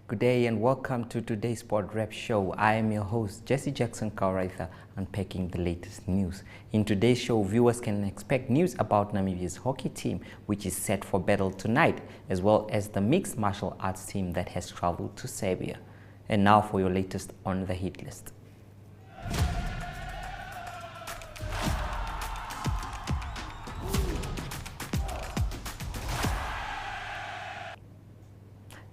Good day and welcome to today's Sport Rep Show. I am your host, Jesse Jackson Kauraitha, unpacking the latest news. In today's show, viewers can expect news about Namibia's hockey team, which is set for battle tonight, as well as the mixed martial arts team that has traveled to Serbia. And now for your latest on the hit list.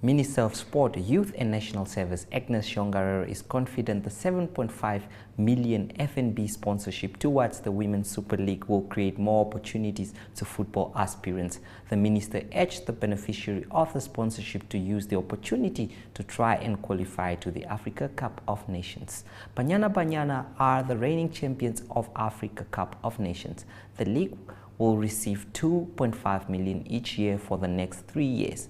Minister of Sport, Youth and National Service Agnes Shongarero is confident the 7.5 million FNB sponsorship towards the Women's Super League will create more opportunities to football aspirants. The minister urged the beneficiary of the sponsorship to use the opportunity to try and qualify to the Africa Cup of Nations. Banyana are the reigning champions of Africa Cup of Nations. The league will receive 2.5 million each year for the next 3 years.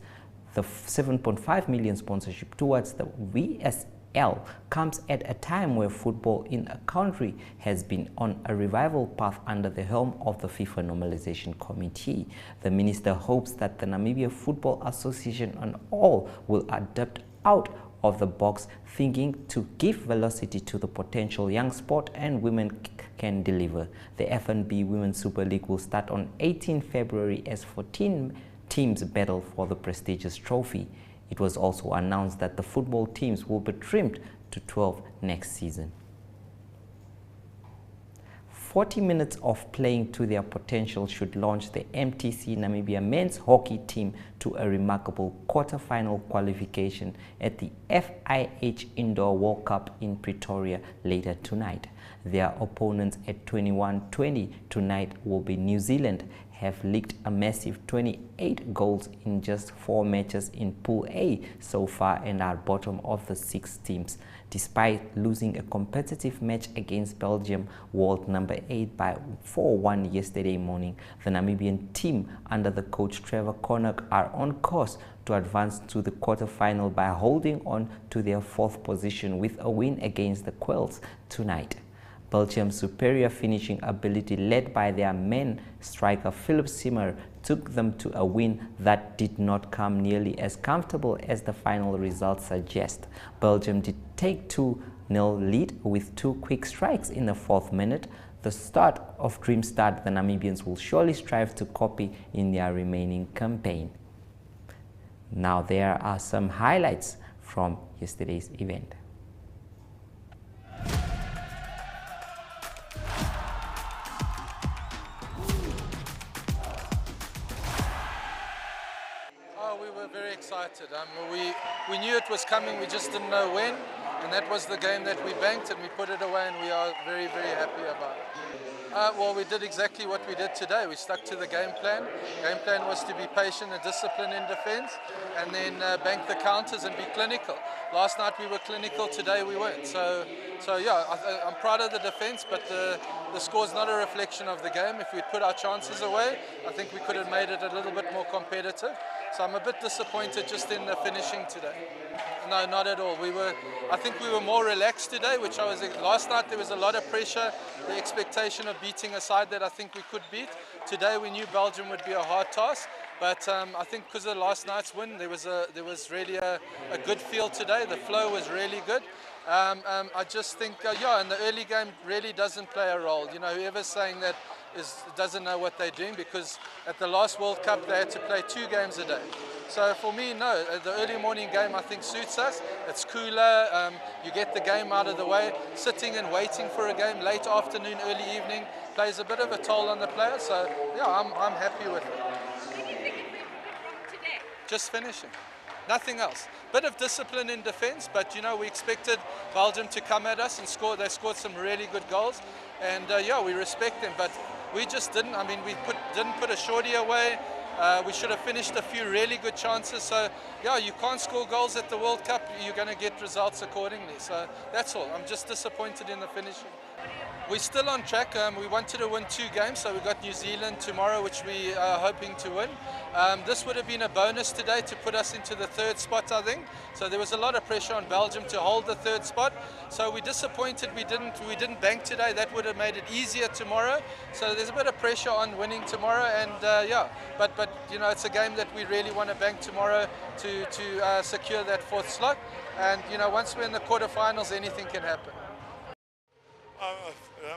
The 7.5 million sponsorship towards the WSL comes at a time where football in a country has been on a revival path under the helm of the FIFA Normalization Committee. The minister hopes that the Namibia Football Association and all will adapt out of the box thinking to give velocity to the potential young sport and women can deliver. The FNB Women's Super League will start on 18 February as 14 teams battle for the prestigious trophy. It was also announced that the football teams will be trimmed to 12 next season. 40 minutes of playing to their potential should launch the MTC Namibia men's hockey team to a remarkable quarter-final qualification at the FIH Indoor World Cup in Pretoria later tonight. Their opponents at 21-20 tonight will be New Zealand, have leaked a massive 28 goals in just 4 matches in Pool A so far and are bottom of the 6 teams. Despite losing a competitive match against Belgium, world number 8 by 4-1 yesterday morning, the Namibian team under the coach Trevor Connock are on course to advance to the quarterfinal by holding on to their 4th position with a win against the Quails tonight. Belgium's superior finishing ability, led by their main striker Philip Simmer, took them to a win that did not come nearly as comfortable as the final results suggest. Belgium did take 2-0 lead with 2 quick strikes in the 4th minute. The start of dream start the Namibians will surely strive to copy in their remaining campaign. Now there are some highlights from yesterday's event. We were very excited. We knew it was coming, we just didn't know when, and that was the game that we banked and we put it away, and we are very, very happy about it. Well, we did exactly what we did today. We stuck to the game plan. Game plan was to be patient and disciplined in defense, and then bank the counters and be clinical. Last night we were clinical, today we weren't. So yeah, I'm proud of the defense, but the score's not a reflection of the game. If we'd put our chances away, I think we could have made it a little bit more competitive. So I'm a bit disappointed just in the finishing today. No, not at all. I think we were more relaxed today, which I was. Last night there was a lot of pressure, the expectation of beating a side that I think we could beat. Today we knew Belgium would be a hard task, but I think because of last night's win, there was really a good feel today. The flow was really good. I just think, yeah, and the early game really doesn't play a role. You know, whoever's saying that doesn't know what they're doing, because at the last World Cup they had to play 2 games a day. So for me, no, the early morning game I think suits us. It's cooler, you get the game out of the way. Sitting and waiting for a game late afternoon, early evening plays a bit of a toll on the player. So yeah, I'm happy with it. Just finishing. Nothing else. Bit of discipline in defense, but you know, we expected Belgium to come at us and score. They scored some really good goals, and yeah, we respect them, but we just didn't. I mean, we didn't put a shorty away. We should have finished a few really good chances. So yeah, you can't score goals at the World Cup. You're going to get results accordingly. So that's all. I'm just disappointed in the finishing. We're still on track. We wanted to win 2 games, so we got New Zealand tomorrow, which we are hoping to win. This would have been a bonus today to put us into the 3rd spot, I think. So there was a lot of pressure on Belgium to hold the 3rd spot. So we're disappointed we didn't bank today. That would have made it easier tomorrow. So there's a bit of pressure on winning tomorrow, and yeah. But you know, it's a game that we really want to bank tomorrow to secure that 4th slot. And you know, once we're in the quarterfinals, anything can happen.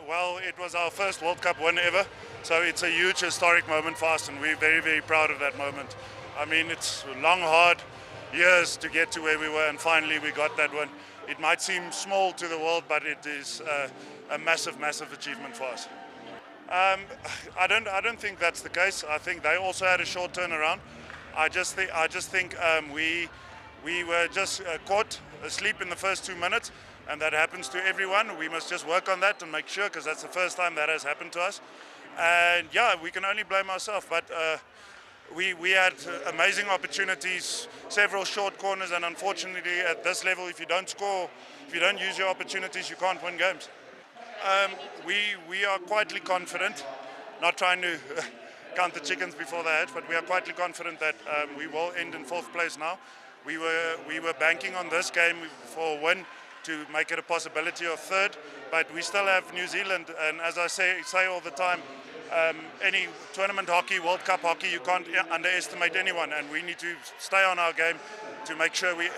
Well, it was our first World Cup win ever, so it's a huge historic moment for us, and we're very, very proud of that moment. I mean, it's long, hard years to get to where we were, and finally we got that win. It might seem small to the world, but it is a massive, massive achievement for us. I don't think that's the case. I think they also had a short turnaround. I just think we were just caught asleep in the first 2 minutes. And that happens to everyone. We must just work on that and make sure, because that's the first time that has happened to us. And yeah, we can only blame ourselves, but we had amazing opportunities, several short corners, and unfortunately at this level, if you don't score, if you don't use your opportunities, you can't win games. We are quietly confident, not trying to count the chickens before they hatch, but we are quietly confident that we will end in 4th place now. We were banking on this game for a win to make it a possibility of 3rd, but we still have New Zealand, and as I say all the time, any tournament hockey, World Cup hockey, you can't underestimate anyone, and we need to stay on our game to make sure we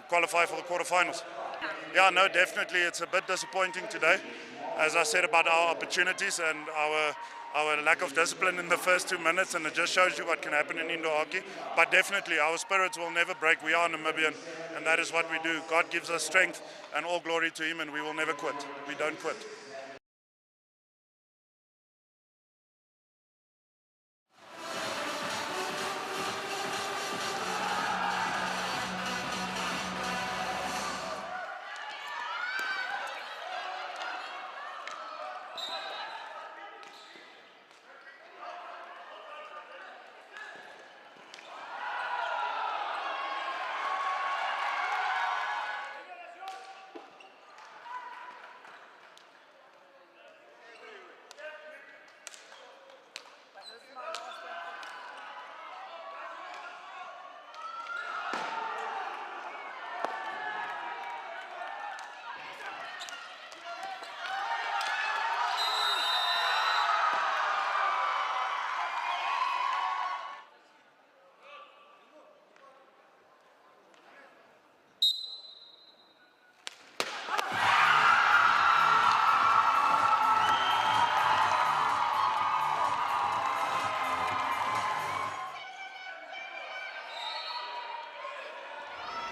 qualify for the quarterfinals. Yeah, no, definitely it's a bit disappointing today, as I said, about our opportunities and our lack of discipline in the first 2 minutes, and it just shows you what can happen in indoor hockey. But definitely our spirits will never break. We are Namibian, and that is what we do. God gives us strength, and all glory to him, and we will never quit. We don't quit.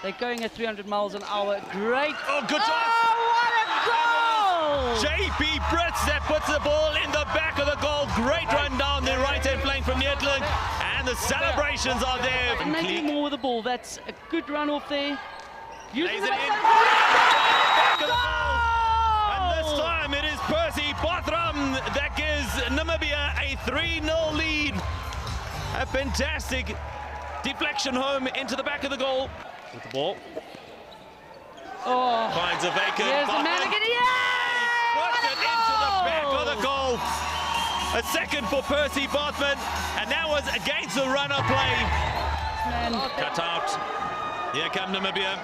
They're going at 300 miles an hour. Great. Oh, good shot. Oh, what a goal! JP Brits that puts the ball in the back of the goal. Great run down the right-hand flank from Netland. And the celebrations are there. And maybe more with the ball. That's a good run off there. Lays it in. Back of the goal. And this time it is Percy Bothram that gives Namibia a 3-0 lead. A fantastic deflection home into the back of the goal. With the ball. Oh. Finds a vacant. Here's the man again. Yeah! Puts it into the back of the goal. A second for Percy Bothman, and that was against the runner play. Man. Cut out. Here come Namibia.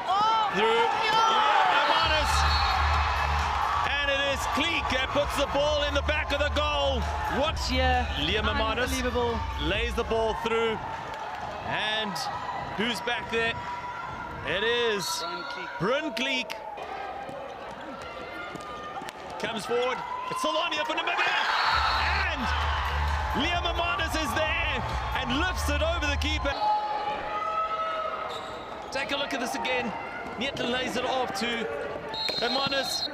Oh. Through Hermanus. And it is Cleek that puts the ball in the back of the goal. What? Yeah. Liam Hermanus Unbelievable. lays the ball through. And who's back there? It is Bryn Cleek. Comes forward. It's Solonia for Namibia. And Liam Hermanus is there and lifts it over the keeper. Take a look at this again. Nietle lays it off to Hermanus.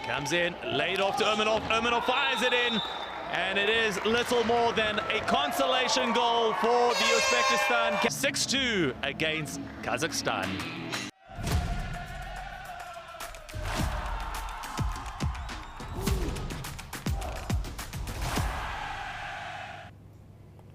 Comes in, laid off to Ermanov. Ermanov fires it in. And it is little more than a consolation goal for the Uzbekistan. 6-2 against Kazakhstan.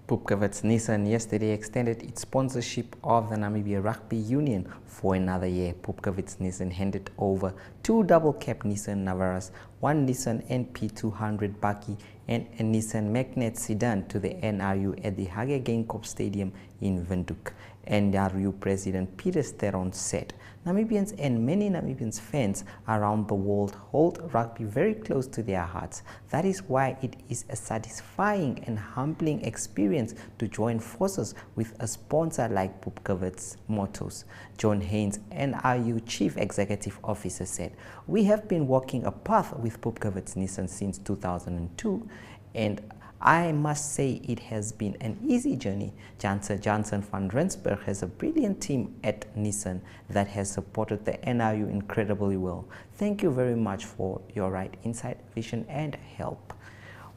Pupkewitz Nissan yesterday extended its sponsorship of the Namibia Rugby Union for another year. Pupkewitz Nissan handed over 2 double-cab Nissan Navaras, 1 Nissan NP200 Bakkie, and a Nissan Magnet sedan to the NRU at the Hage Geingob Stadium in Windhoek. NRU President Peter Steron said, Namibians and many Namibians fans around the world hold rugby very close to their hearts. That is why it is a satisfying and humbling experience to join forces with a sponsor like Pupkewitz Motors. John Haynes, NRU Chief Executive Officer, said, "We have been walking a path with Pupkewitz Nissan since 2002, and I must say it has been an easy journey. Janssen van Rensburg has a brilliant team at Nissan that has supported the NRU incredibly well. Thank you very much for your right insight, vision and help."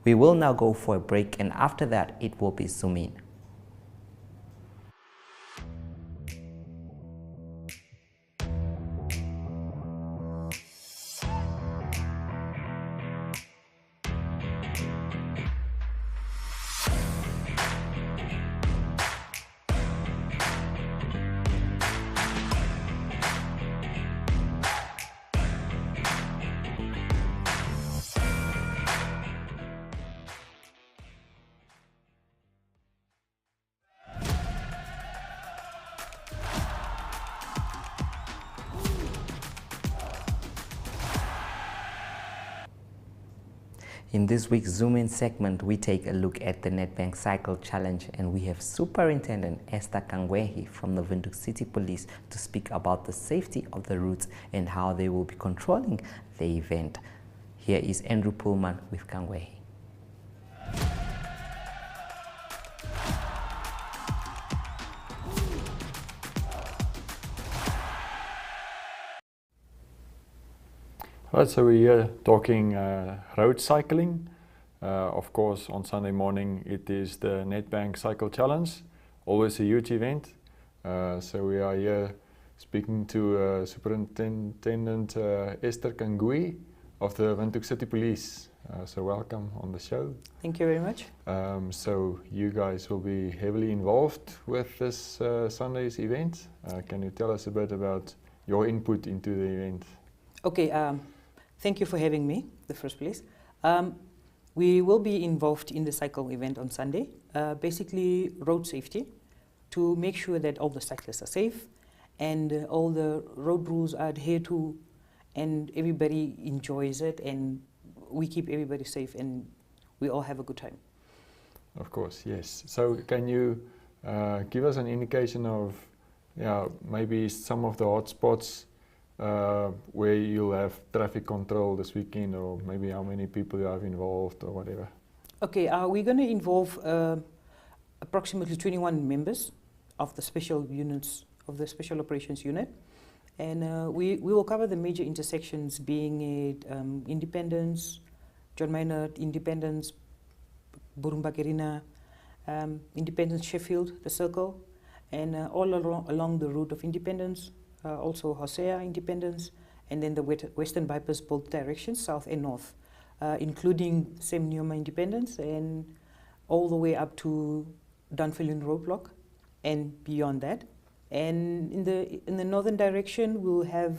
We will now go for a break, and after that it will be Zoom In. In this week's Zoom In segment, we take a look at the Nedbank Cycle Challenge, and we have Superintendent Esther Kangwehi from the Windhoek City Police to speak about the safety of the routes and how they will be controlling the event. Here is Andrew Pullman with Kangwehi. Right, so we're here talking road cycling. Of course, on Sunday morning it is the Nedbank Cycle Challenge, always a huge event. So we are here speaking to Superintendent Esther Kangwehi of the Windhoek City Police. So welcome on the show. Thank you very much. So you guys will be heavily involved with this Sunday's event. Can you tell us a bit about your input into the event? Okay, thank you for having me, the first place. We will be involved in the cycle event on Sunday, basically road safety, to make sure that all the cyclists are safe and all the road rules are adhered to and everybody enjoys it and we keep everybody safe and we all have a good time. Of course, yes. So can you give us an indication of maybe some of the hot spots where you'll have traffic control this weekend, or maybe how many people you have involved or whatever? Okay, we're going to involve approximately 21 members of the special units, of the Special Operations Unit. And we will cover the major intersections being Independence, John Maynard, Independence, Burumbakerina, Independence Sheffield, the Circle, and all along the route of Independence, also Hosea, Independence, and then the Western Bypass, both directions, south and north, including Sam Nujoma Independence and all the way up to Dunfermline Roadblock and beyond that. And in the northern direction, we'll have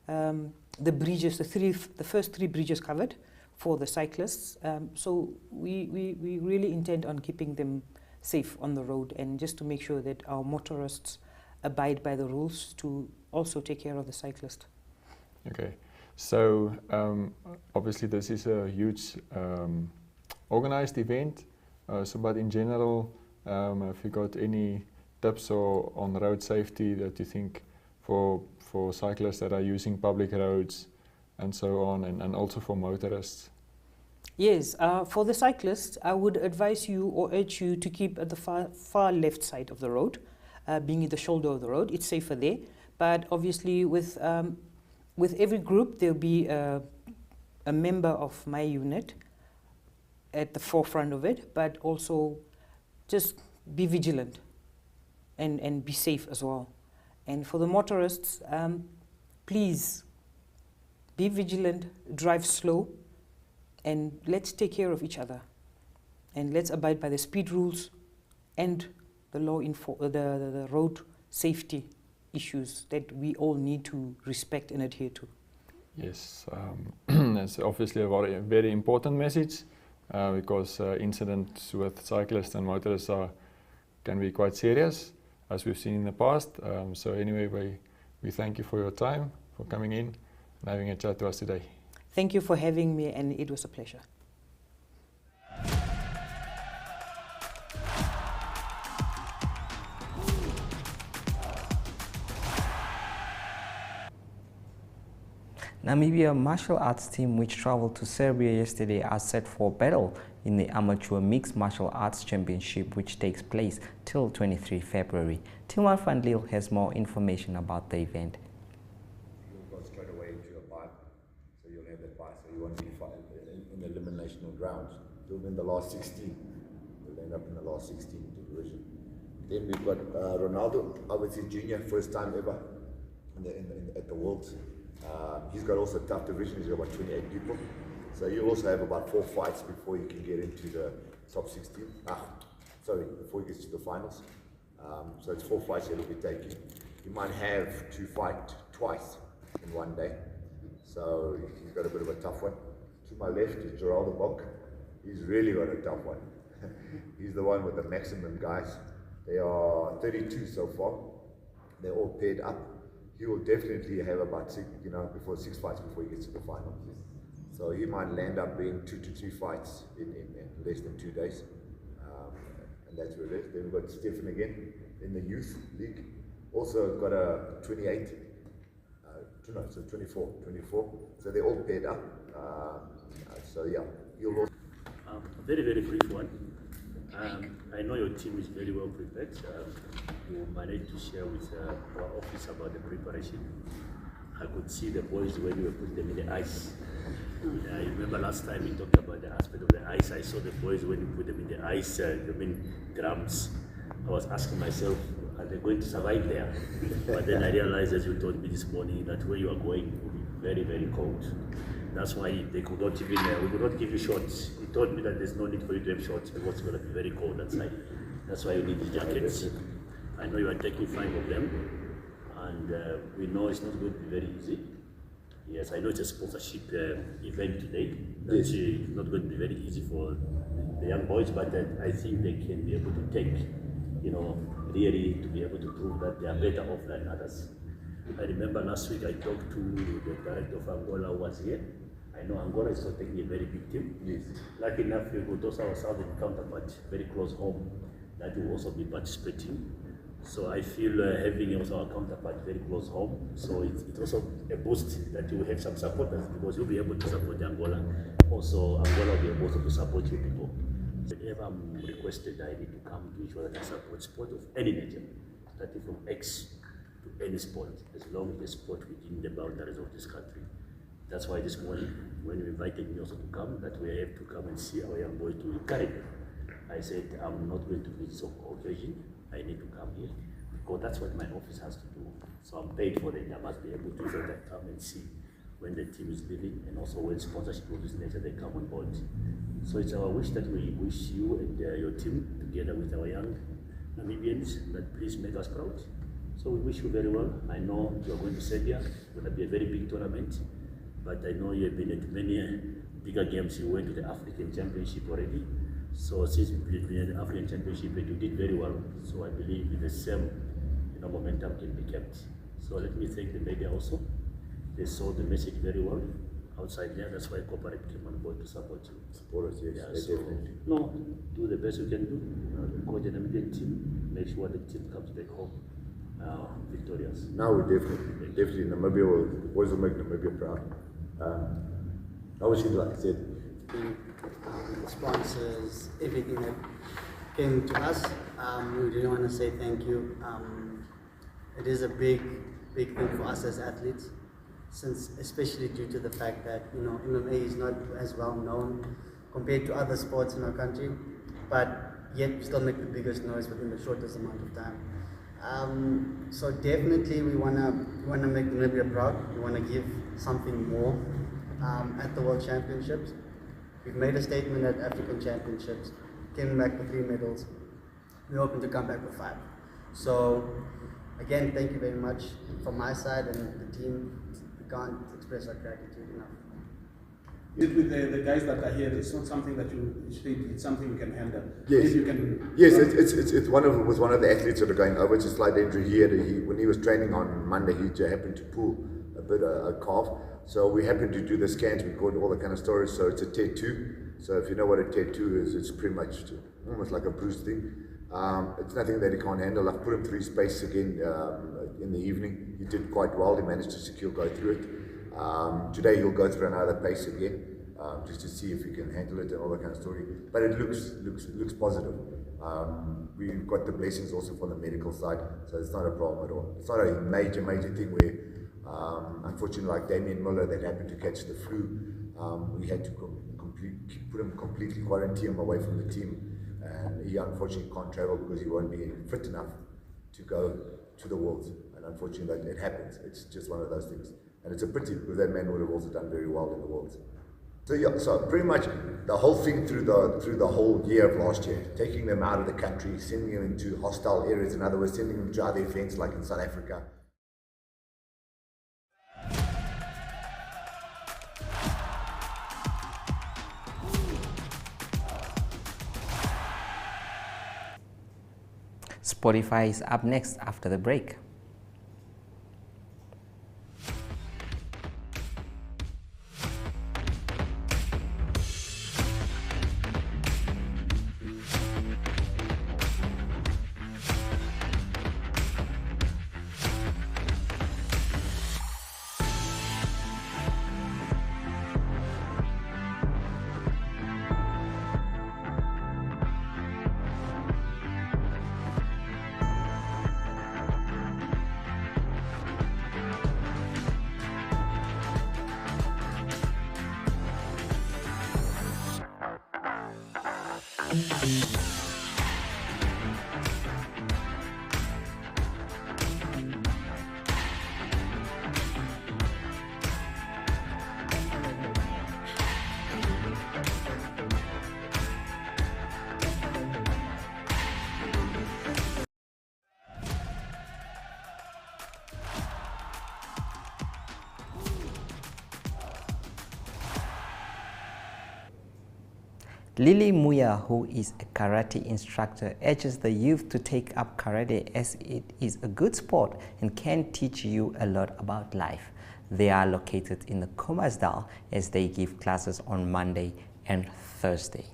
the bridges, the first three bridges covered for the cyclists. So we really intend on keeping them safe on the road and just to make sure that our motorists abide by the rules to also take care of the cyclist. Okay, so obviously this is a huge organized event, but in general, have you got any tips on road safety that you think for cyclists that are using public roads and so on, and also for motorists? Yes, for the cyclists, I would advise you or urge you to keep at the far left side of the road, being at the shoulder of the road. It's safer there, but obviously with every group there'll be a member of my unit at the forefront of it, but also just be vigilant and be safe as well. And for the motorists, please be vigilant, drive slow, and let's take care of each other. And let's abide by the speed rules and the law the road safety issues that we all need to respect and adhere to. Yes, that's obviously a very important message because incidents with cyclists and motorists can be quite serious, as we've seen in the past. So anyway, we thank you for your time, for coming in and having a chat to us today. Thank you for having me, and it was a pleasure. Namibia martial arts team, which traveled to Serbia yesterday, are set for battle in the Amateur Mixed Martial Arts Championship, which takes place till 23 February. Tilman van Liel has more information about the event. You'll go straight away into your bye, so you'll have that bye, so you won't be in the eliminational rounds. You'll win the last 16. You'll end up in the last 16 division. Then we've got Ronaldo, obviously junior, first time ever at the Worlds. He's got also a tough division. He's got about 28 people. So you also have about 4 fights before you can get into the top 16. Before he gets to the finals. So it's 4 fights he'll be taking. He might have to fight twice in one day. So he's got a bit of a tough one. To my left is Geraldo Bonk. He's really got a tough one. He's the one with the maximum guys. They are 32 so far. They're all paired up. He will definitely have about 6 fights before he gets to the final. So he might land up being 2 to 3 fights in less than 2 days. And that's where it is. Then we've got Stefan again in the youth league. Also got a 24. So they're all paired up. So yeah, you'll also. A very, very brief one. I know your team is very well prepared. You managed to share with our office about the preparation. I could see the boys when you were putting them in the ice. I remember last time we talked about the aspect of the ice. I saw the boys when you put them in the ice, drums. I was asking myself, are they going to survive there? But then I realized, as you told me this morning, that where you are going will be very, very cold. That's why they could not even, we could not give you shorts. He told me that there's no need for you to have shorts because it's going to be very cold outside. That's why you need the jackets. I know you are taking 5 of them, and we know it's not going to be very easy. Yes, I know it's a sponsorship event today. That's not going to be very easy for the young boys, but I think they can be able to take, really to be able to prove that they are better off than others. I remember last week I talked to the director of Angola who was here. I know Angola is not taking a very big team. Yes. Lucky enough, we got also our southern counterpart very close home that will also be participating. So I feel having also our counterpart very close home. So it's also a boost that you will have some supporters because you'll be able to support Angola. Also, Angola will be able to support you people. Whenever I'm requested, I need to come to ensure that I support sport of any nature, starting from X to any sport, as long as the sport within the boundaries of this country. That's why this morning, when you invited me also to come, that we have to come and see our young boys to encourage them. I said, I'm not going to miss this occasion. I need to come here because that's what my office has to do. So I'm paid for it. I must be able to ensure that I come and see when the team is leaving and also when sponsorship of this nature they come on board. So it's our wish that we wish you and your team, together with our young Namibians, that please make us proud. So we wish you very well. I know you are going to Serbia. It's going to be a very big tournament. But I know you have been at many bigger games. You went to the African Championship already. So since you played in the African Championship, you did very well. So I believe the same momentum can be kept. So let me thank the media also. They saw the message very well outside there. That's why corporate came on board to support you. Support us, yes. Yeah, so, no, do the best you can do. Coach the Namibian team, make sure the team comes back home victorious. Now we definitely Namibia, the boys will make Namibia proud. Obviously, like I said, the sponsors, everything that came to us, we really want to say thank you. It is a big thing for us as athletes, since especially due to the fact that MMA is not as well known compared to other sports in our country, but yet we still make the biggest noise within the shortest amount of time. So definitely we wanna make Namibia proud. We wanna give something more at the World Championships. We've made a statement at African Championships, came back with 3 medals. We're hoping to come back with 5. So again, thank you very much from my side and the team. We can't express our gratitude enough. With the guys that are here, it's not something that you think, it's something you can handle. Yes, if you can, yes, it's one of the athletes that are going over. It's a slight injury. When he was training on Monday, he happened to pull a calf. So we happened to do the scans. We got all the kind of stories. So it's a tattoo. So if you know what a tattoo is, it's pretty much almost like a bruise thing. It's nothing that he can't handle. I've put him through his pace again in the evening. He did quite well. He managed to go through it. Today he'll go through another pace again, just to see if he can handle it and all that kind of story. But it looks positive. We've got the blessings also from the medical side, so it's not a problem at all. It's not a major thing where, unfortunately, like Damien Muller that happened to catch the flu, we had to put him completely quarantine him away from the team, and he unfortunately can't travel because he won't be fit enough to go to the Worlds. And unfortunately, it happens. It's just one of those things. And it's a pity because that man would have also done very well in the Worlds. So yeah, so pretty much the whole thing through the whole year of last year, taking them out of the country, sending them into hostile areas, in other words, sending them to other events like in South Africa. Spotify is up next after the break. Lily Muya, who is a karate instructor, urges the youth to take up karate as it is a good sport and can teach you a lot about life. They are located in the Khomasdal as they give classes on Monday and Thursday.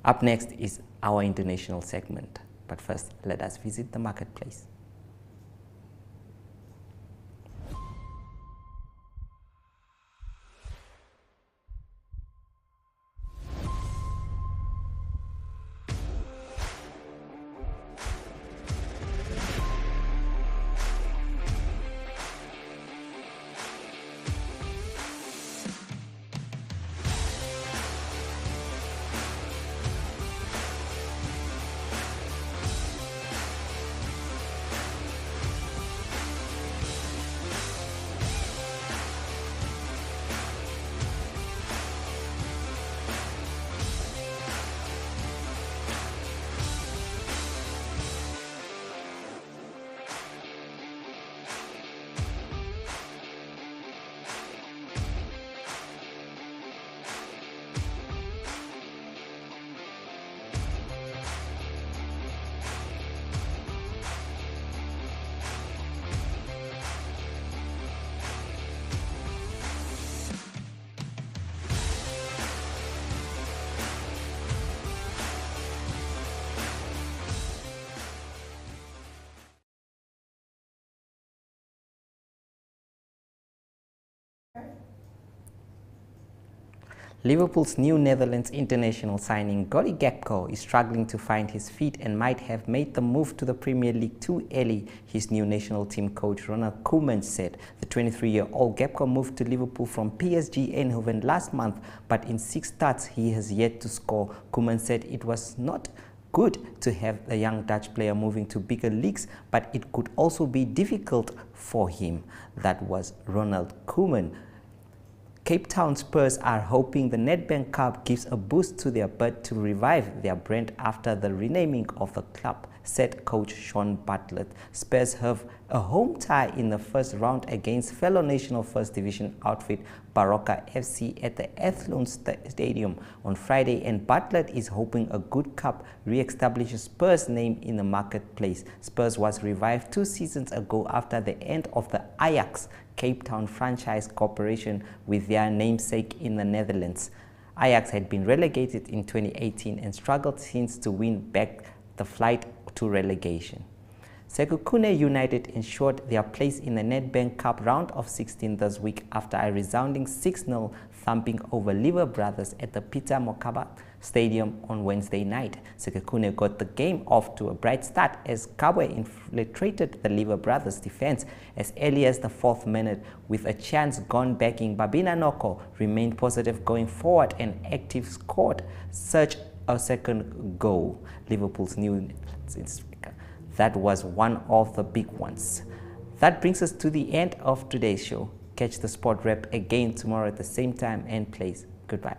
Up next is our international segment, but first let us visit the marketplace. Liverpool's new Netherlands international signing Godi Gakpo is struggling to find his feet and might have made the move to the Premier League too early, his new national team coach Ronald Koeman said. The 23-year-old Gakpo moved to Liverpool from PSG Eindhoven last month, but in 6 starts he has yet to score. Koeman said it was not good to have the young Dutch player moving to bigger leagues, but it could also be difficult for him. That was Ronald Koeman. Cape Town Spurs are hoping the Nedbank Cup gives a boost to their bid to revive their brand after the renaming of the club said coach Sean Bartlett. Spurs have a home tie in the first round against fellow National First Division outfit Baroka FC at the Athlone Stadium on Friday, and Bartlett is hoping a good cup re-establishes Spurs' name in the marketplace. Spurs was revived 2 seasons ago after the end of the Ajax Cape Town franchise cooperation with their namesake in the Netherlands. Ajax had been relegated in 2018 and struggled since to win back the flight to relegation. Sekhukhune United ensured their place in the Nedbank Cup round of 16 this week after a resounding 6-0 thumping over Liver Brothers at the Peter Mokaba Stadium on Wednesday night. Sekhukhune got the game off to a bright start as Kabwe infiltrated the Liver Brothers defense as early as the 4th minute, with a chance gone backing. Babina Noko remained positive going forward and active, scored such a second goal. Liverpool's new that was one of the big ones. That brings us to the end of today's show. Catch the Sport Wrap again tomorrow at the same time and place. Goodbye.